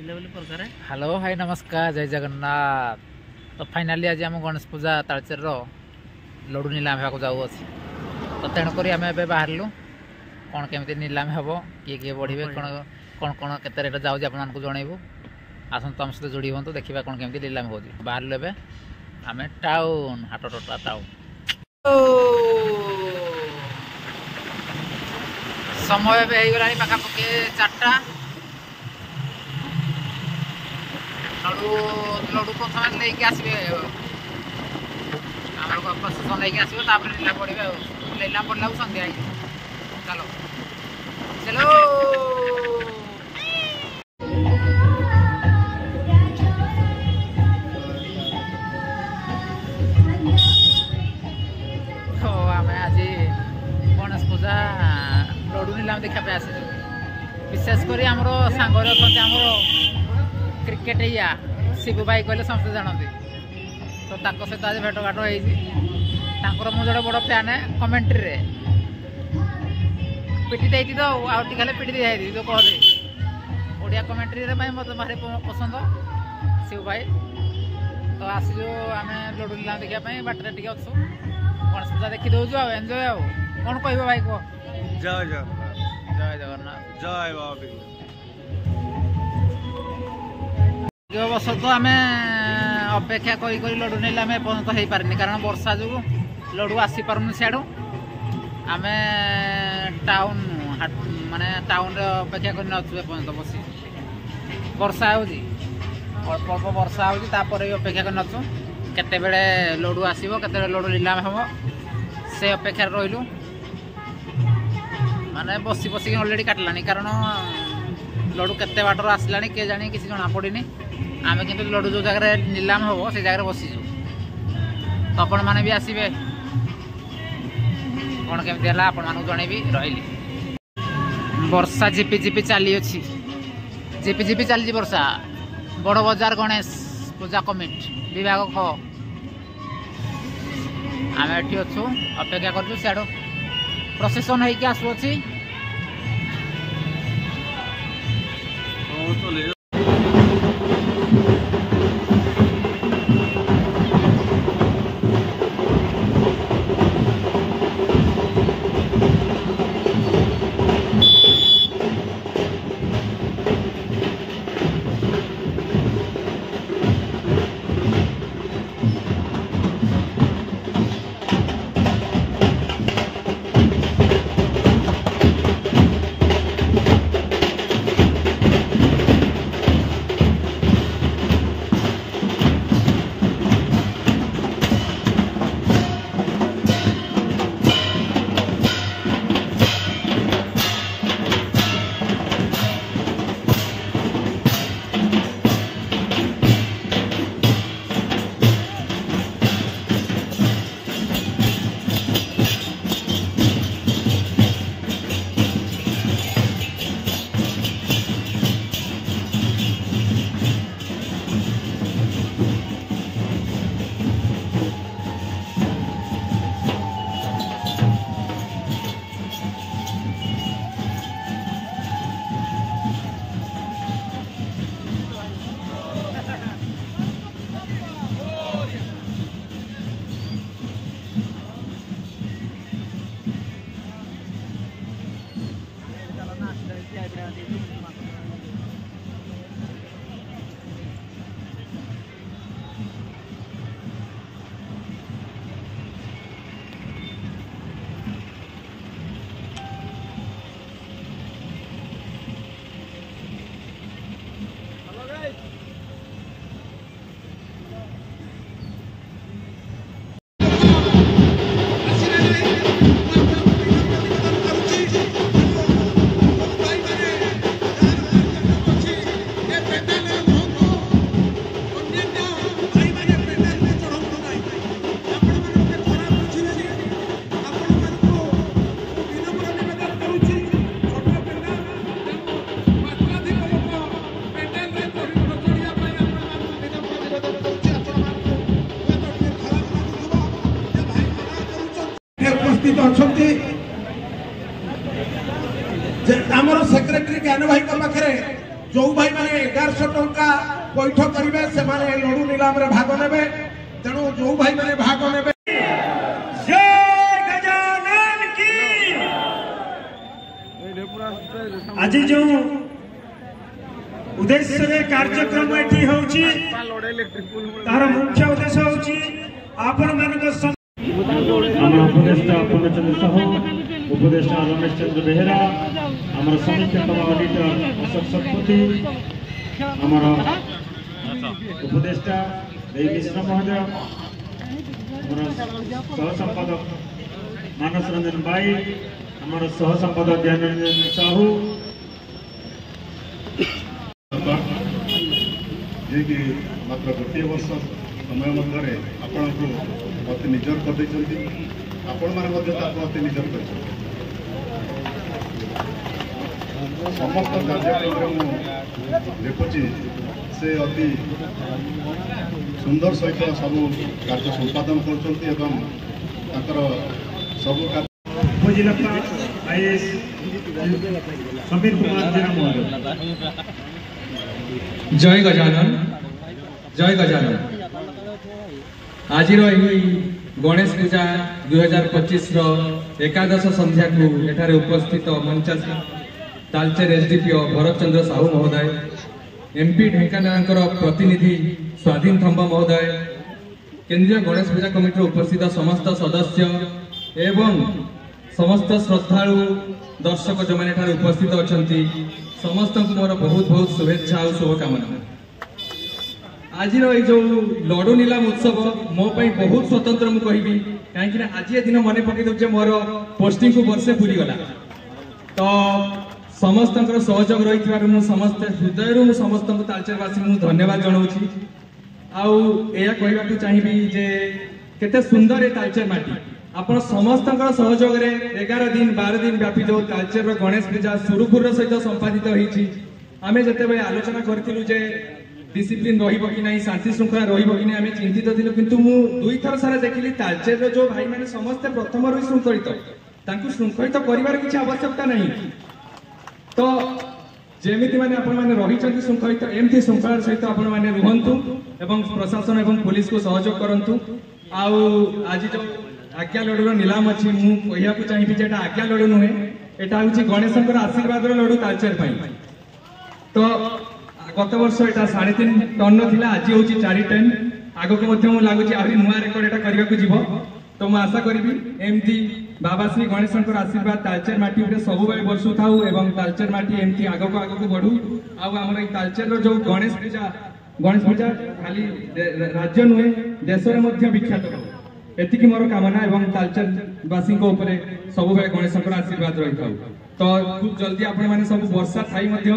Hello भाई नमस्कार जय जगन्नाथ। तो फाइनाली आज आम गणेश पूजा तालचेर लड्डू नीलाम होगा जाऊ अच्छे। तो तेणुक आम ए बाहर कौन केमी नीलाम हम किए किए बढ़े कौन कौन कौन के रेट जाऊँगी आपको जनइबू। आसतु आम सहित जोड़ी हूँ देखा कौन केमी नीलाम हो बाहर ए आम टाउन हाट टोटा टाउन। समय होगला पाखापाखि 4टा। लड्डू लड्डू प्रथम लेकिन आसवे प्रसेसन लेकिन आसवे नीलाम पड़े नीलाम पड़े सन्ध्या चलो चलो। तो आम आज गणेश पूजा लड्डू नीलाम देखा आस विशेषकर आमर सांगरे अच्छा आमर क्रिकेट या शिबू भाई कहले समस्त जानते। तो सहित आज भेटघाट होकर मुझे बड़ फैन कमेंट्री रे पिटी देती तो आउटी खाले पिटी दी तो कहते ओडिया कमेंट्री रे मत भारी पसंद शिबू भाई। तो आसो आम लड्डू नीलाम देखापी बाटर टे अच्छु गणेश पूजा देखी दौचु एंजय कौन कह भाई कह। जय जगन्नाथ जय जगन्नाथ जय बाबा। वर्ष तो आम अपेक्षा कर लड्डू नीलाम एपर्यंत हो पारनी कारण वर्षा जो लड्डू आसी पारुनि सियाड़ू आम टाउन माने टाउन अपेक्षा कर एपर्यंत बस वर्षा अल्प अल्प वर्षा होपर अपेक्षा कर नचु केते लड्डू आसो केते लड्डू नीलाम हम से अपेक्षा रही माने बसी बसिक अलरेडी काटलानी कारण लड्डू केते बाटर आसला किए जानी किसी जना पड़नी। आम कि लड्डू जो जगह नीलाम हम से जगह बसीचु तो आपण मैंने भी आसवे कौन केमी है आपण मानक जनइबी रही। वर्षा झिपी झिपी चली अच्छी झिपी झिपी चली वर्षा बड़ बजार गणेश पूजा कमिटी विभाग ख आम एटी अच्छु अपेक्षा करूँ सियाड़ प्रसेसन होगी आसुच्छी। उपस्थित अच्छा आमर सेक्रेटरी ज्ञान भाई पाखे जो भाई मैंने 1100 टंका पैठ करेंगे से लड़ू नीलाम रे भाग ने तेणु जो भाई मैंने भाग ने आज जो उद्देश्य कार्यक्रम ये होची तार मुख्य उद्देश्य होची आपण मानक उपदेष्टा पूर्णचंद्र साहू उपदेष्टा रमेश चंद्र बेहेरा आमर समीक्षक ऑडिटर अशोक शतपथी आमर उपदेष्टा देवी मिश्र महोदय आमर सह संपादक मानस रंजन बाई आमर सह संपादक ज्ञानरंजन साहू जे कि मात्र गोटे वर्ष समय मध्य आपण को अति निजर कर आपण मैंने अति निजर कर समस्त कार्यक्रम देखुची से अति सुंदर सहित सब कार्य संपादन कर सब उपजिला आईएएस समीर कुमार जेना महोदय जय गजानन जय गजानन आज गणेश पूजा 2025 एकादश संध्या को एठारे उपस्थित मंचासी तालचेर एसडीपीओ भरत चंद्र साहू महोदय एमपी ढेंकानाल प्रतिनिधि स्वाधीन थंब महोदय केंद्रीय गणेश पूजा कमिटी उपस्थित समस्त सदस्य एवं समस्त श्रद्धालु दर्शक जो मैंने उपस्थित अच्छा समस्त को मोर बहुत बहुत शुभेच्छा और शुभकामना। आज जो लड्डू नीलाम उत्सव मो बहुत स्वतंत्र मुझे कहबी कहीं आज ये दिन मन पकई दूचे मोर पोस्टिंग को वर्षे पूरी गला तो समस्त सहयोग रही समस्त हृदय समस्त तालचेरवासी मुझे धन्यवाद जनाऊँगी आउ या कहवाक चाहिए जे केते सुंदर ये तालचेर माटी आपण समस्त सहयोग 11 दिन 12 दिन व्यापी जो तालचेर गणेश पूजा सुरुखुर सहित संपादित होती आम जिते आलोचना करूँ जे डिसिप्लिन रही ना शांति श्रृंखला रही आम चिंतित थिलु किंतु मु दुई थर सारा देखिली तालचेर जो भाई मैंने समस्ते प्रथम रही श्रृंखलित श्रृंखलित कर किसी आवश्यकता नहीं तो जेमिति माने आपण माने रही श्रृंखलित एमती श्रृंखला सहित आपण माने रुहंतु एवं प्रशासन एवं पुलिस को सहयोग करंतु आउ आज जो आज्ञा लड्डू नीलाम अच्छी मुझे चाहिए जे आज्ञा लड्डू नुहे यहाँ हूँ गणेश आशीर्वाद लड्डू तालचेर तो गत वर्ष यहाँ 3.5 टन ना आज हूँ 4 टन आग को लगुच आहरी नुआ रेकर्ड यहाँ करने को जीव तो मुझे आशा करी एमती बाबा श्री गणेश आशीर्वाद तालचेर माटी सब बसु था तालचेर माटी एमती आग को बढ़ू आम तालचेर जो गणेश पूजा खाली राज्य नुहे देश में विख्यात हो एतिकी मोर कामना एवं तालचेरवासी सब गणेश आशीर्वाद रही था तो खूब जल्दी आपण मैंने सब वर्षा थी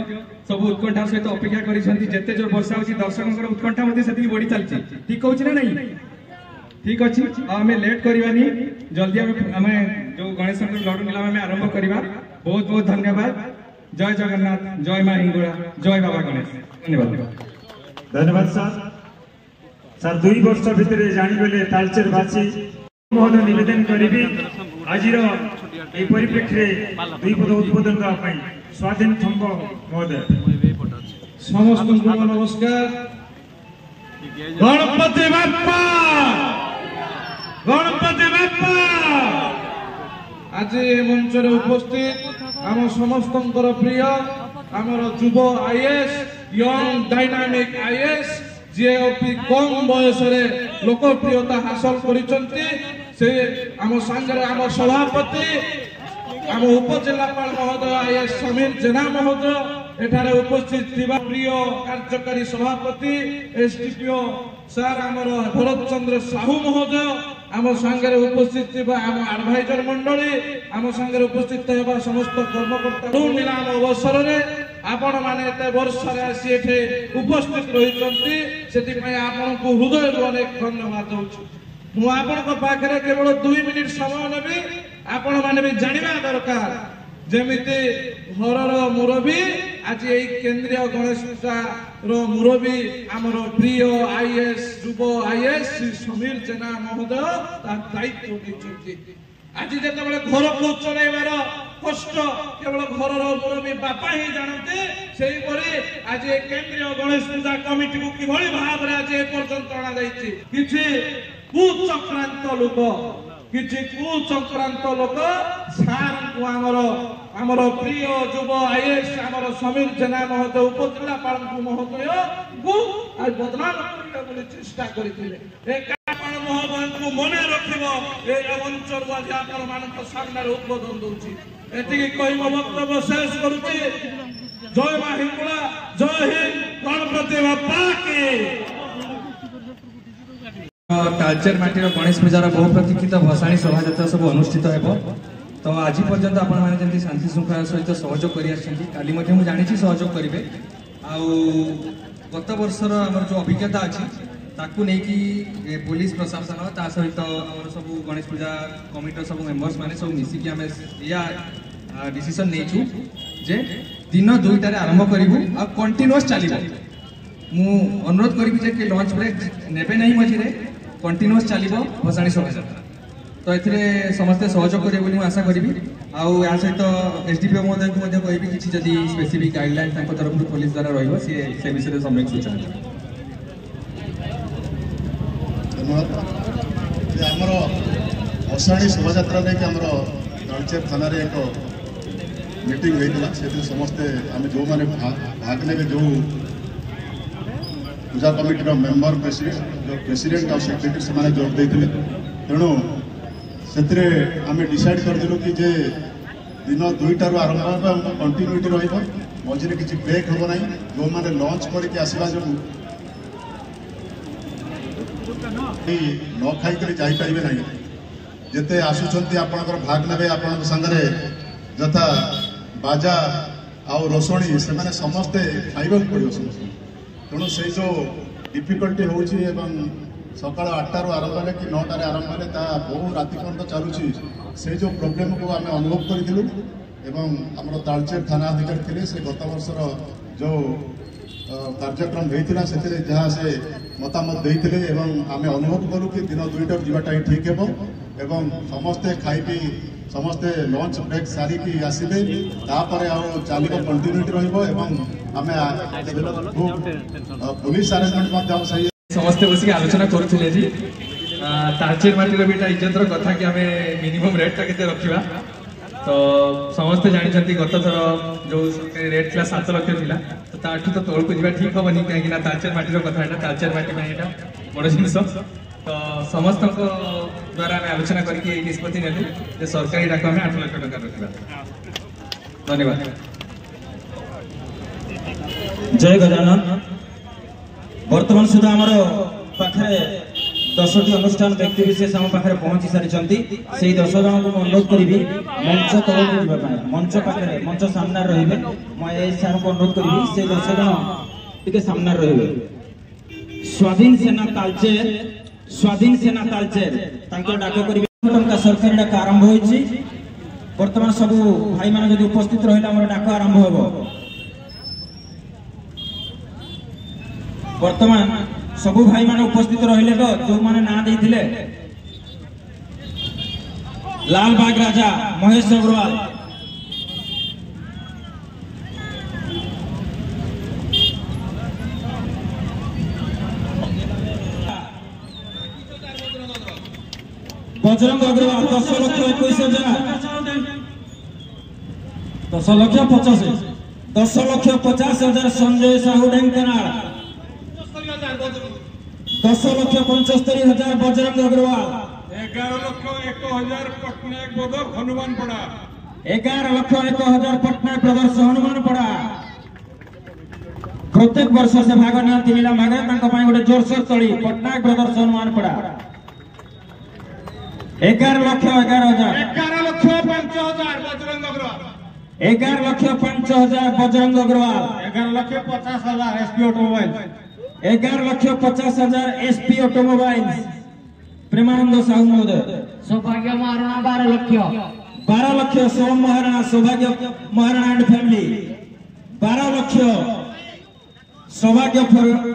सब उत्कंठा सहित अपेक्षा करते जो वर्षा होती दर्शकों उत्कंठा से बढ़ी चलती ठीक हो नहीं ठीक अच्छे आम लेट करवानी जल्दी आम जो गणेश लड्डू नीलाम आम आरंभ करवा बहुत बहुत धन्यवाद जय जगन्नाथ जय मां हिंगोला जय बाबा गणेश धन्यवाद धन्यवाद सर 2 वर्ष भितर जानीगले तालचेरवासी महोदय निवेदन करी आज परिप्रेक्षी 2 पद उद्बोधन स्वाधीन थंब महोदय समस्त नमस्कार गणपति बाप्पा आज मंच उपस्थित आम समस्त प्रिय आमर युव आईएएस यंग डायनामिक आईएएस जी कम बयस लोकप्रियता हासिल करम सांगे आम सभापति आम उपजिलापाल महोदय आईएएस समीर जेना महोदय एठारे उपस्थित प्रिय कार्यकारी सभापति एसडीपीओ सर आमर भरत चंद्र साहू महोदय आम सांगे उपस्थित आम एडभाइजर मंडली आम सांगे उपस्थित होगा समस्त कर्मकर्ता नीलाम अवसर में आपण माने एते वर्षा आसी एठे उपस्थित रही से आपण को हृदय अनेक धन्यवाद दूँ मु आपण पाखे केवल 2 मिनिट समय नेबी आपण माने भी जानिबा दरकार जेमिति घरर मुरबी आज यही केंद्रीय गणेश पूजा मुरबी आमर प्रिय आईएएस युव आईएएस श्री समीर जेना महोदय दायित्व आज जिते घर को चलैबार कष्ट केवल घर मुरबी बापा ही जानते से आज केंद्रीय गणेश पूजा कमिटी को किभली भाव में आज एपर्यंत अणाई किसी कुचक्रांत लोक किसी कुचक्रांत लोक सार को आमर प्रिय युव आईएएस आमर समीर जेना महोदय उपजिलापाल महोदय को आज बदनाम करने चेष्टा करते महोदय को मन रखिब अंचल आज आपण मान सामने उद्बोधन दूसरी एति कही मो वक्तव्य शेष करुच्ची। जय मां हिंगुला, जय हिंद, गणपति बाप्पा की। तालचेर माटीर गणेश पूजार बहु प्रतीक्षित भसाणी शोभायात्रा सब अनुष्ठित हेबो। तो आज पर्यंत आपण माने जंती शांति श्रृंखला सहित सहयोग करि आछंती काली मध्ये मु जानि छी सहयोग करिवे आउ गत वर्षर हमर जो अभिज्ञता अछि ताकू नै कि पुलिस प्रशासन ता सहित हमर सब गणेश पूजा कमिटी सब मेंबर्स माने सब मिसी कि हमें या डिसीजन नै छु जे दिन 2टा रे आरंभ करिवु आ कंटीन्यूअस चलिबो। मु अनुरोध करिवि जे कि लंच ब्रेक नेबे नै मझिरे कंटीन्यूअस चलिबो भसाणी शोभायात्रा। तो एथिरे समस्त सहयोग करिवे बोली आशा करिवि आउ या सहित एसडीपीओ महोदय को मध्ये कहिबि किछि जदी स्पेसिफिक गाइडलाइन तांको तरफ पुलिस द्वारा रहिबो से विषय सम्यक सूचना आमर भसाणी शोभायात्रा नहीं आमर तालचेर थाना एक मीटिंग होता से समस्ते आम जो मैंने भाग ने जो पूजा कमिटी मेंबर प्रेसिडेंट और सेक्रेटरी से जोग देते तेणु से आम डिसाइड करूँ कि जे दिन 2टारू आरंभ हो कंटिन्यूटी रझे किसी ब्रेक हम ना जो मैंने लंच करके आसवा जो न खाई जापारे ना जिते आसुंच आपणकर भाग ने आपण सागर यथा बाजा आउ रोषणी से समस्ते खाइबा पड़ो समस्त तेणु से जो डिफिकल्टी हो सकाल 8टारू आरंभ है कि 9टार आरंभ है बहु राति पर्यटन चलुची से जो प्रोब्लेम को आम अनुभव करूँ आम तालचेर थाना अधिकारी थे से गत वर्षर जो कार्यक्रम होता से जहाँ से मतामत देते आम अनुभव करूँ कि दिन 2टारू जावाटा ही ठीक है समस्ते खाई पी समस्ते लंच ब्रेक सारिकी आसवे तापर चलो कंटिन्यूटी रमें पुलिस अरेंजमेंट समस्ते बस आलोचना करुले जी तालचेर माटीर भी इज्जतर कथा कि आम मिनिमम रेटा के रखा तो समस्ते जानते गत थर जो रेट था 7 लाख था तो ताठू तो तौल को जावा ठीक हेनी कहीं तालचेर माटीर कथा तालचेर माटी में यहाँ बड़ जिनस तो समस्त द्वारा आम आलोचना करके निष्पत्ति ने सरकारी डाक आम 8 लाख टका रखा। धन्यवाद। जय गजानन। वर्तमान सुधा आमर पाखे 10टी अनुष्ठान व्यक्ति विशेष आम पाखे पहुंची सारी से 10 जन को अनुरोध करी मंच तौर मंच पाखे मंच सामने रे मैं सार को अनुरोध करी से 10 जन टे सामने रे स्वाधीन सेना तालचेर डाक कर टंका सरकारी डाक आरंभ होती बर्तमान सब भाई मान जब उपस्थित रहा डाक आरंभ हो वर्तमान सबू भाई मान उपस्थित रहिले तो जो माने ना देथिले लालबाग राजा महेश अग्रवाल बजरंग अग्रवाल 10,50,000 संजय साहू ढेंकनाल 10,75,000 बजरंग अग्रवाल 11,01,000 पटनायक बदर हनुमान पड़ा 11,01,000 पटनायक प्रदर्श हनुमान पड़ा प्रत्येक वर्ष से भाग नियंती नीलाम भागे गोटे जोरसोर तली पटनायक प्रदर्श हनुमान पड़ा 11,11,000 Bajrang Agarwal 11,05,000 Bajrang Agarwal 11,50,000 SP automobile 11,50,000 SP automobiles Premanand Sahu महोदय सौभाग्य महाराणा 12 लाख सोम महाराणा सौभाग्य महाराणा एंड फैमिली 12 लाख सौभाग्य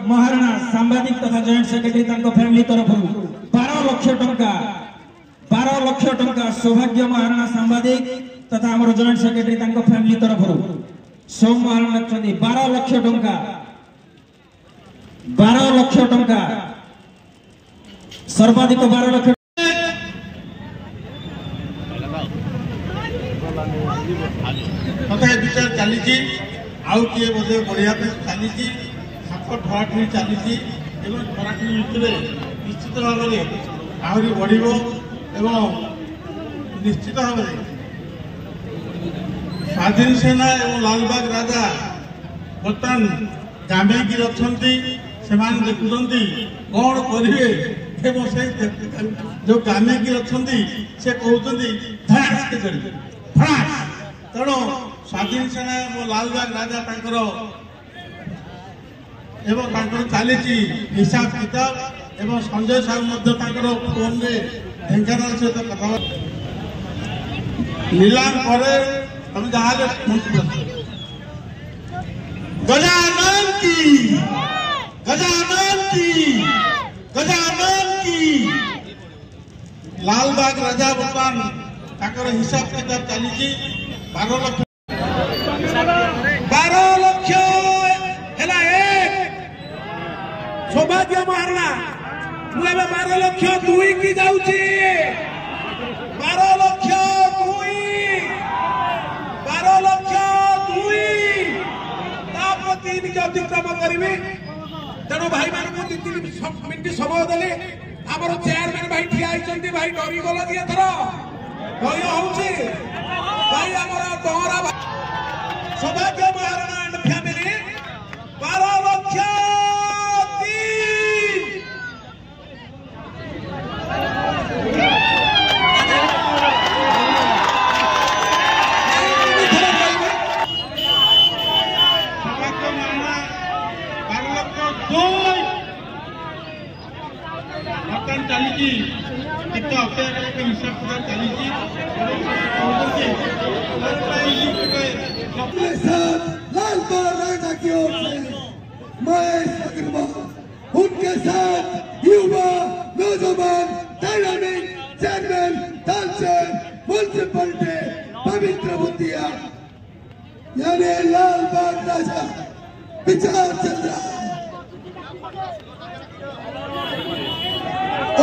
महाराणा सांबादिक तथा जॉइंट सेक्रेटरी फैमिली तरफ 12 लाख टंका 12 लाख टंका सौभाग्य महाराणा सांबादिक तथा आम जॉइंट सेक्रेटरी फैमिली तरफ सोम महाराणा 12 लाख टंका 12 लाख टंका सर्वाधिक 12 लाख तथा विचार चली आउ किए बोधे बढ़िया चली हाथ ठराठी चली ठराठी भितर निश्चित भाव में आहरी बढ़ निश्चित भाव में स्वाधीन सेना और लालबाग राजा बर्तमान गामेगी अच्छा से देखुंट कौन करेंगे जो गामेगी अच्छा से कहते तेणु स्वाधीन सेना और लालबाग राजा चली हिसाब किताब एवं संजय साहू फोन में ढेंकानाल सहित कथा नीलाम पर तुम जहाँ गजानन की गजानन की गजानन की लालबाग राजा बर्तमान हिसाब किताब चली 12 लाख 12 लाख सौभाग्य महाराणा मुझे 12 लाख 2 की जाऊँगी 12 लाख 2 12 लाख 2 प्रति अतिक्रम करी तेणु भाई मान 2-3 मिनिट समय देले आमर चेयरमैन भाई ठिया होती भाई डरी गल कि एथर भय होची भाई आमर डरा सौभाग्य महाराणा एंड फैमिली 12 लाख 3 चली हिसाब किताब चली लालबाग राजा की ओर से महेश अग्रवाल उनके साथ युवा नौजवान डायनामिक चेयरमैन तालचेर म्युनिसिपलिटी पवित्र बुद्धिया यानी लालबाग राजा विचार चल रहा है।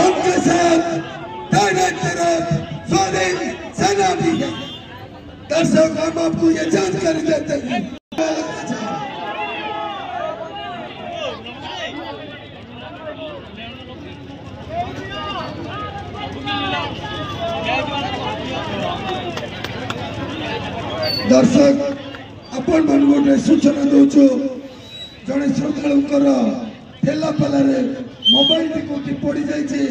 उनके साथ डायरेक्टर स्वाधीन सेना भी है। दर्शक हम आपको ये जानकारी देते हैं दर्शक आपण मान गोटे सूचना दौचु जड़े श्रद्धालुंकर ठेला पेलारे मोबाइल टी कोठी पड़ी जाइए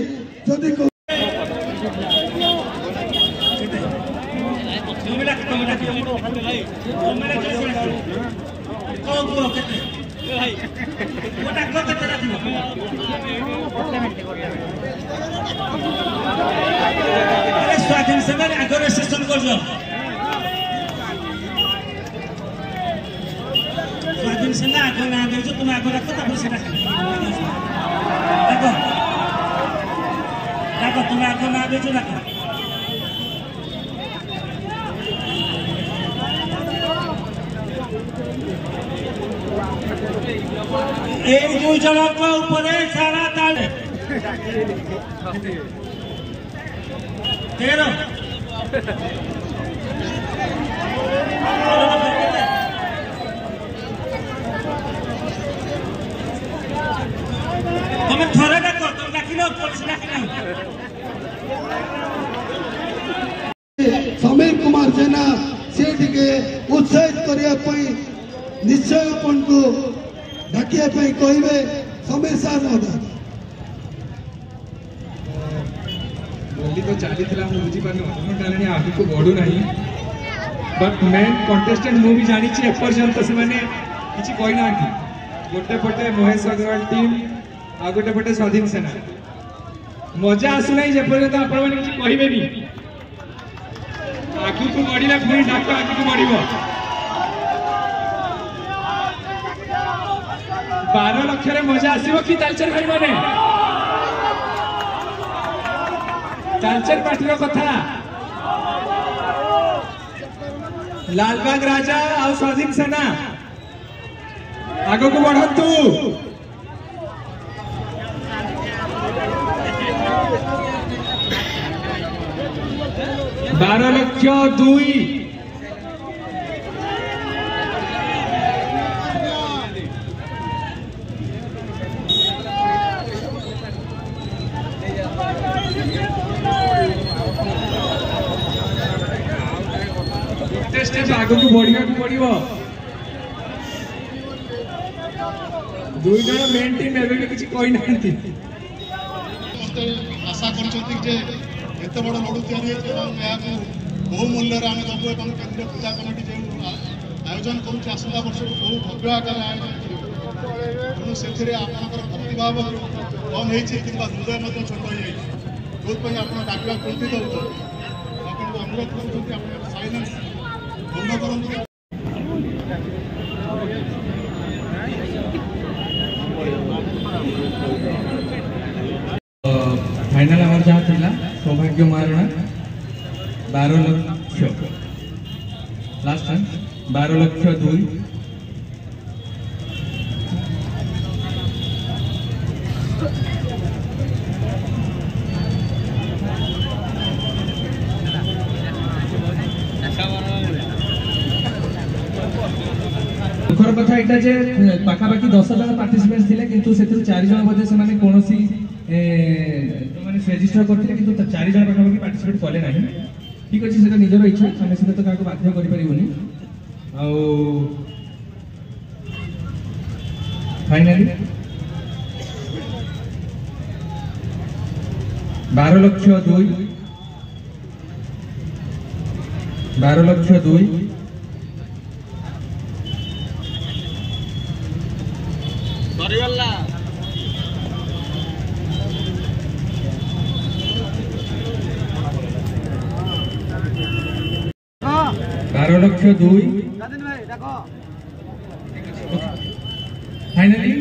जदि स्वाधीन सेना आगे सेशन कर स्वाधीन सेना आगे ना दे तुम आगे रख तुम आगे ना दे रख एक 2 जन को ऊपर सारा ताल 13 तुम्हें थोड़ा डाक तुम डाकिल पुलिस डाकिल समीर कुमार जेना से उत्साहित करने निश्चय अपन को ढाकिया कहे समीर सार महोदय गोली तो चली बुझीपारे आगे को बढ़ू ना बट मेन कंटेस्टेंट मु भी जानी एपर्यंत से किसी कहना गोटे पटे महेश अग्रवाल टीम आ गोटे पटे स्वाधीन सेना मजा आसुना जेपर्यंत आपण मैंने कहे आगू को बढ़ला पुणी डाक आगू को बढ़ 12 लाख मजा आसो कि तालचेर भाई मैंने तालचेर पार्टी कथा लालबाग राजा आ स्वाधीन सेना आग को बढ़तु 12 लक्ष 2 स्टेप आगे को बढ़िया पड़ो 2 जन मेन टीम एवं किसी कही ना आशा करते बड़ लड़ू या बहु मूल्य आम देवु और केन्द्रीय पूजा कमिटी जो आयोजन करसला वर्ष बहु भव्य आकार आयोजन तेणु से भक्तिभाव कम हृदय छोट हो जो आप डाक कुंठित होते अनुरोध कर साइलेंस बंद करूँ फाइनल आवर जहाँ थिला सौभाग्य महारणा 12 लक्ष लास्ट टाइम 12 लक्ष 2 दुखर कथा एटा जे पाखापाखि 10 जन पार्टिसिपेंट्स थिले किंतु सेथु 4 जन बजे से माने कोनोसी माने रेजिस्टर करथिले किंतु 4 जन पाखापाखि पार्टिसिपेट कले नाही ठीक अछि सेटा निजर इच्छा आमे सेटा तो काको बाध्य करि परिबोनी आ फाइनली 12 लक्ष 2 12 लक्ष 2 सरीगला 12 लक्ष 2 फाइनली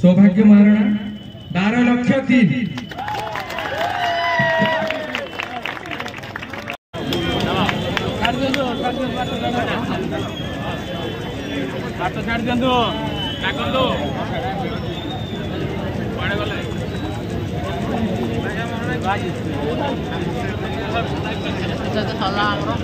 सौभाग्य महारणा 12 लक्ष 3 हमरा